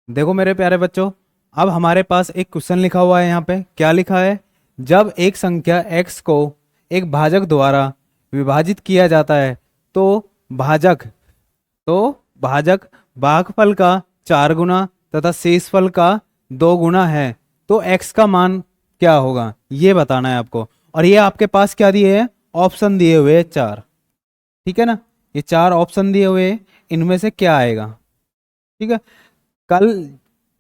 देखो मेरे प्यारे बच्चों, अब हमारे पास एक क्वेश्चन लिखा हुआ है। यहाँ पे क्या लिखा है? जब एक संख्या x को एक भाजक द्वारा विभाजित किया जाता है तो भाजक तो भाजक भागफल का 4 गुना तथा शेषफल का 2 गुना है, तो x का मान क्या होगा ये बताना है आपको। और ये आपके पास क्या दिए हैं? ऑप्शन दिए हुए हैं 4। ठीक है ना? ये 4 ऑप्शन दिए हुए हैं, इनमें से क्या आएगा? ठीक है। कल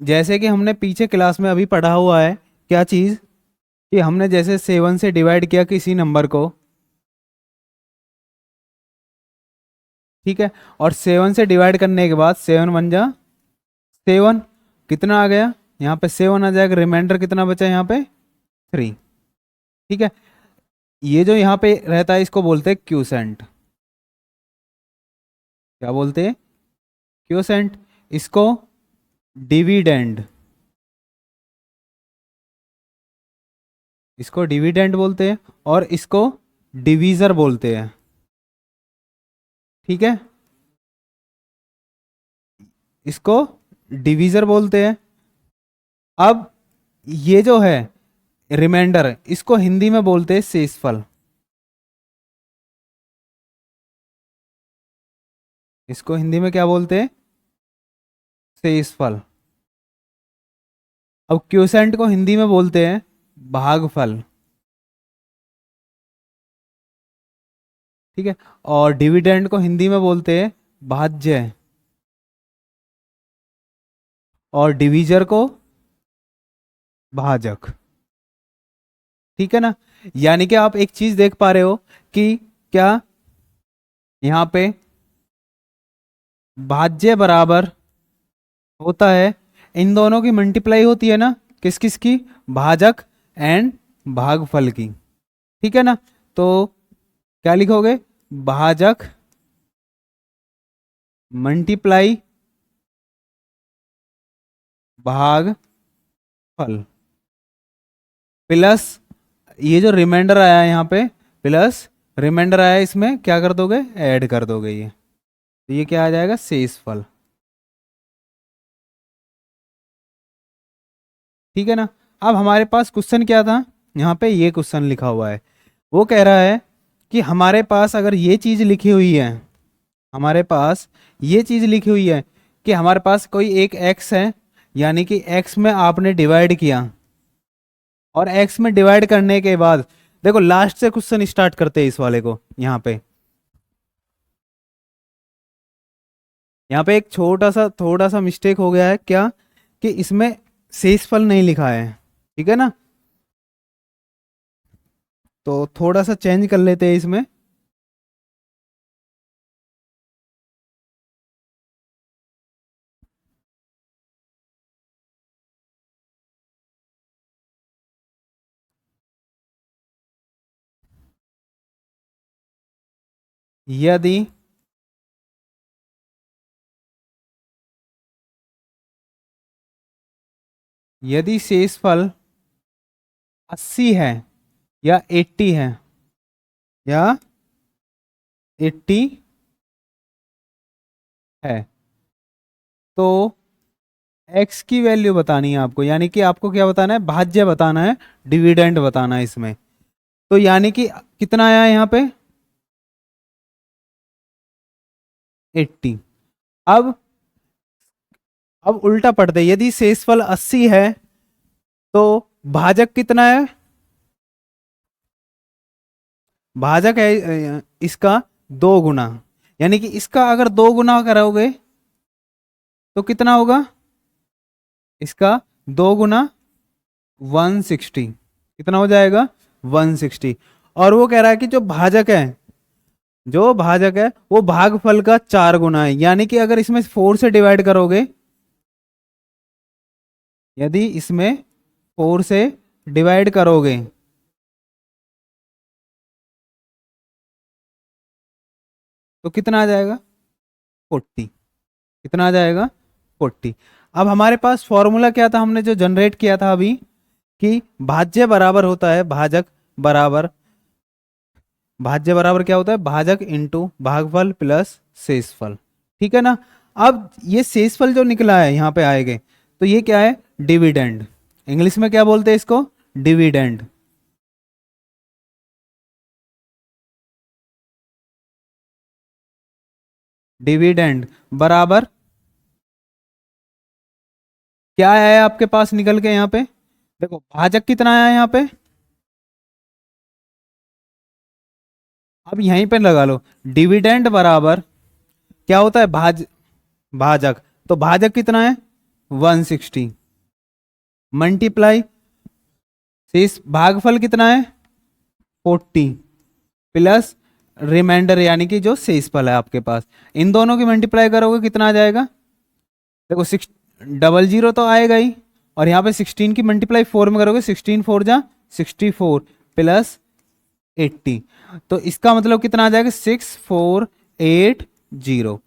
जैसे कि हमने पीछे क्लास में अभी पढ़ा हुआ है, क्या चीज, कि हमने जैसे 7 से डिवाइड किया किसी नंबर को। ठीक है। और 7 से डिवाइड करने के बाद 7 × 1 = 7, कितना आ गया? यहाँ पे 7 आ जाएगा, रिमाइंडर कितना बचा यहाँ पे? 3। ठीक है। ये जो यहाँ पे रहता है इसको बोलते हैं क्यूसेंट। क्या बोलते हैं? क्यूसेंट। इसको डिविडेंड, इसको डिविडेंड बोलते हैं और इसको डिवीजर बोलते हैं। ठीक है। इसको डिवीजर बोलते हैं। अब ये जो है रिमाइंडर, इसको हिंदी में बोलते हैं शेषफल। इसको हिंदी में क्या बोलते हैं? शेषफल। अब क्यूसेंट को हिंदी में बोलते हैं भागफल। ठीक है। और डिविडेंड को हिंदी में बोलते हैं भाज्य। और डिवीजर को भाजक। ठीक है ना? यानी कि आप एक चीज देख पा रहे हो कि क्या यहाँ पे भाज्य बराबर होता है, इन दोनों की मल्टीप्लाई होती है ना, किस किस की? भाजक एंड भागफल की। ठीक है ना? तो क्या लिखोगे? भाजक मल्टीप्लाई भागफल प्लस ये जो रिमाइंडर आया है यहाँ पे, प्लस रिमाइंडर आया है, इसमें क्या कर दोगे? ऐड कर दोगे ये। तो ये क्या आ जाएगा? शेषफल। ठीक है ना? अब हमारे पास क्वेश्चन क्या था? यहाँ पे ये क्वेश्चन लिखा हुआ है, वो कह रहा है कि हमारे पास अगर ये चीज लिखी हुई है, हमारे पास ये चीज लिखी हुई है कि हमारे पास कोई एक x है, यानी कि x में आपने डिवाइड किया, और x में डिवाइड करने के बाद देखो लास्ट से क्वेश्चन स्टार्ट करते हैं इस वाले को। यहाँ पे एक थोड़ा सा मिस्टेक हो गया है, क्या कि इसमें शेषफल नहीं लिखा है। ठीक है ना? तो थोड़ा सा चेंज कर लेते हैं इसमें। यदि यदि शेषफल 80 है या 80 है, या 80 है, तो x की वैल्यू बतानी है आपको। यानी कि आपको क्या बताना है? भाज्य बताना है, डिविडेंड बताना है इसमें। तो यानी कि कितना आया है यहाँ पे? 80। अब अब उल्टा पढ़ते, यदि शेषफल 80 है तो भाजक कितना है? भाजक है इसका 2 गुना। यानी कि इसका अगर 2 गुना करोगे तो कितना होगा? इसका 2 गुना 160, कितना हो जाएगा? 160। और वो कह रहा है कि जो भाजक है वो भागफल का 4 गुना है। यानी कि अगर इसमें 4 से डिवाइड करोगे, यदि इसमें 4 से डिवाइड करोगे तो कितना आ जाएगा? 40। कितना आ जाएगा? 40। अब हमारे पास फॉर्मूला क्या था, हमने जो जनरेट किया था अभी, कि बराबर भाज्य बराबर क्या होता है? भाजक इंटू भागफल प्लस शेषफल। ठीक है ना? अब ये शेषफल जो निकला है यहाँ पे आएंगे, तो ये क्या है, डिविडेंड। इंग्लिश में क्या बोलते हैं इसको, डिविडेंड। डिविडेंड बराबर क्या आया आपके पास निकल के यहाँ पे, देखो भाजक कितना आया यहाँ पे, अब यहीं पे लगा लो, डिविडेंड बराबर क्या होता है, भाजक। तो भाजक कितना है 160, मल्टीप्लाई शेष भागफल कितना है 40 प्लस रिमाइंडर यानी कि जो शेषफल है आपके पास, इन दोनों की मल्टीप्लाई करोगे कितना आ जाएगा, देखो 600 तो आएगा ही, और यहाँ पे 16 की मल्टीप्लाई 4 में करोगे, 16 4 जा 64 प्लस 80, तो इसका मतलब कितना आ जाएगा 6480,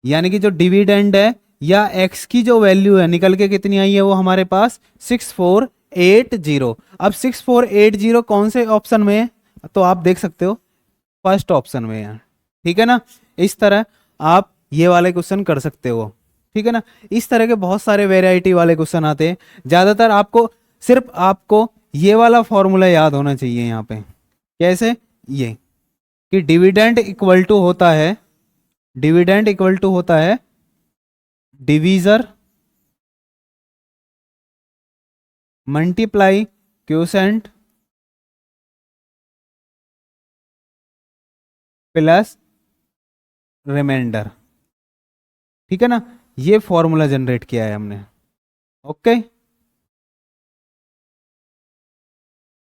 यानी कि जो डिविडेंड है या एक्स की जो वैल्यू है निकल के कितनी आई है वो हमारे पास 6480। अब 6480 कौन से ऑप्शन में है, तो आप देख सकते हो फर्स्ट ऑप्शन में है, ठीक है ना। इस तरह आप ये वाले क्वेश्चन कर सकते हो, ठीक है ना। इस तरह के बहुत सारे वेराइटी वाले क्वेश्चन आते हैं, ज्यादातर आपको सिर्फ आपको ये वाला फॉर्मूला याद होना चाहिए यहाँ पे, कैसे, ये कि डिविडेंड इक्वल टू होता है, डिविडेंड इक्वल टू होता है divisor multiply quotient plus remainder, ठीक है ना। ये फॉर्मूला जनरेट किया है हमने, ओके।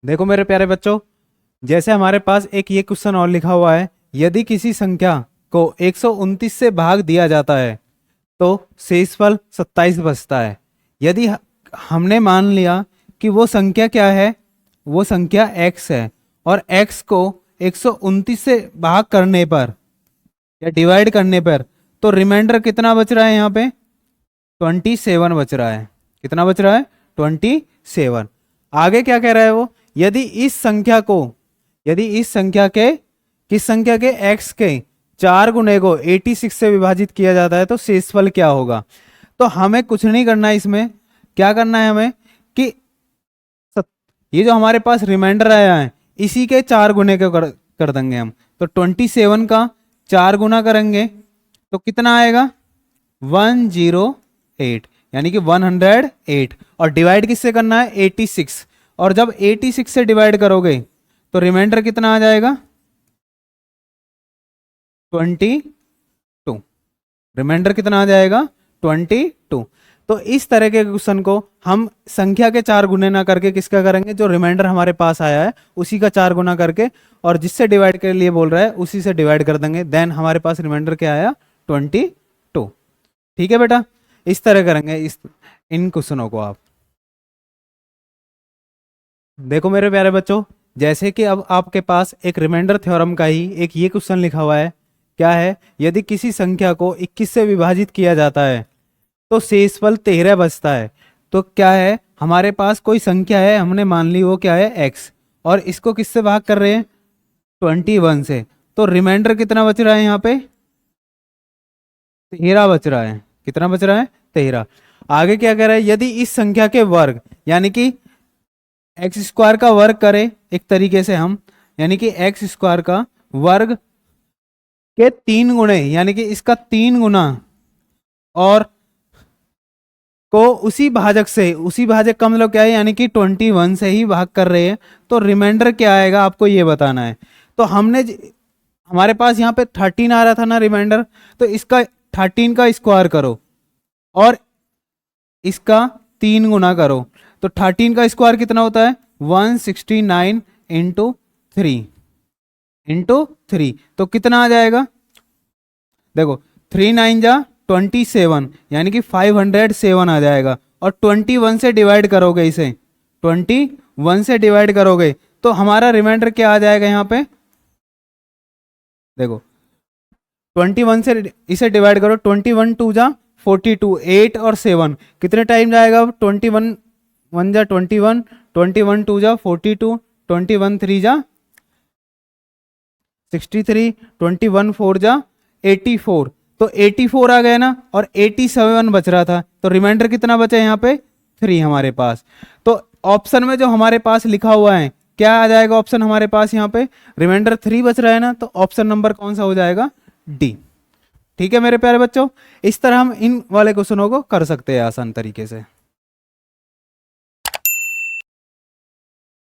देखो मेरे प्यारे बच्चों, जैसे हमारे पास एक ये क्वेश्चन और लिखा हुआ है, यदि किसी संख्या को 129 से भाग दिया जाता है तो शेषफल 27 बचता है। यदि हमने मान लिया कि वो संख्या क्या है, वो संख्या x है, और x को 129 से भाग करने पर या डिवाइड करने पर तो रिमाइंडर कितना बच रहा है यहाँ पे 27 बच रहा है। कितना बच रहा है 27। आगे क्या कह रहा है वो, यदि इस संख्या के किस संख्या के x के 4 गुने को 86 से विभाजित किया जाता है तो शेषफल क्या होगा। तो हमें कुछ नहीं करना है, इसमें क्या करना है हमें कि ये जो हमारे पास रिमाइंडर आया है इसी के 4 गुने को कर देंगे हम, तो 27 का 4 गुना करेंगे तो कितना आएगा 108, यानी कि 108, और डिवाइड किससे करना है 86, और जब 86 से डिवाइड करोगे तो रिमाइंडर कितना आ जाएगा 22, रिमाइंडर कितना आ जाएगा 22। तो इस तरह के क्वेश्चन को हम संख्या के 4 गुने ना करके किसका करेंगे, जो रिमाइंडर हमारे पास आया है उसी का 4 गुना करके, और जिससे डिवाइड के लिए बोल रहा है उसी से डिवाइड कर देंगे, देन हमारे पास रिमाइंडर क्या आया 22। ठीक है बेटा, इस तरह करेंगे इन क्वेश्चनों को आप। देखो मेरे प्यारे बच्चों, जैसे कि अब आपके पास एक रिमाइंडर थ्योरम का ही एक ये क्वेश्चन लिखा हुआ है, क्या है, यदि किसी संख्या को 21 से विभाजित किया जाता है तो शेषफल 13 बचता है। तो क्या है, हमारे पास कोई संख्या है, हमने मान ली वो क्या है x, और इसको किससे भाग कर रहे हैं 21 से, तो रिमाइंडर कितना बच रहा है यहाँ पे 13 बच रहा है। कितना बच रहा है 13। आगे क्या कह रहा है, यदि इस संख्या के वर्ग यानी कि एक्स स्क्वायर का वर्ग करें एक तरीके से हम, यानी कि एक्स स्क्वायर का वर्ग के 3 गुणे, यानी कि इसका 3 गुना, और को उसी भाजक का मतलब क्या है, यानी कि 21 से ही भाग कर रहे हैं, तो रिमाइंडर क्या आएगा आपको ये बताना है। तो हमारे पास यहाँ पे 13 आ रहा था ना रिमाइंडर, तो इसका 13 का स्क्वायर करो और इसका 3 गुना करो, तो 13 का स्क्वायर कितना होता है 169 इंटू 3, तो कितना आ जाएगा, देखो 3 9 जा 27, यानी कि 507 आ जाएगा, और 21 से डिवाइड करोगे, इसे 21 से डिवाइड करोगे तो हमारा रिमाइंडर क्या आ जाएगा यहाँ पे, देखो 21 से इसे डिवाइड करो, 21 2 जा 42, 8 और 7 कितने टाइम जाएगा, 21 1 जा 21, 21 2 जा 42, 21 3 जा 63, 21 4 जा 84, तो 84 आ गए ना, और 87 बच रहा था, तो रिमाइंडर कितना बचा यहाँ पे 3 हमारे पास। तो ऑप्शन में जो हमारे पास लिखा हुआ है क्या आ जाएगा ऑप्शन हमारे पास यहाँ पे, रिमाइंडर 3 बच रहा है ना, तो ऑप्शन नंबर कौन सा हो जाएगा, डी। ठीक है मेरे प्यारे बच्चों, इस तरह हम इन वाले क्वेश्चनों को कर सकते हैं आसान तरीके से।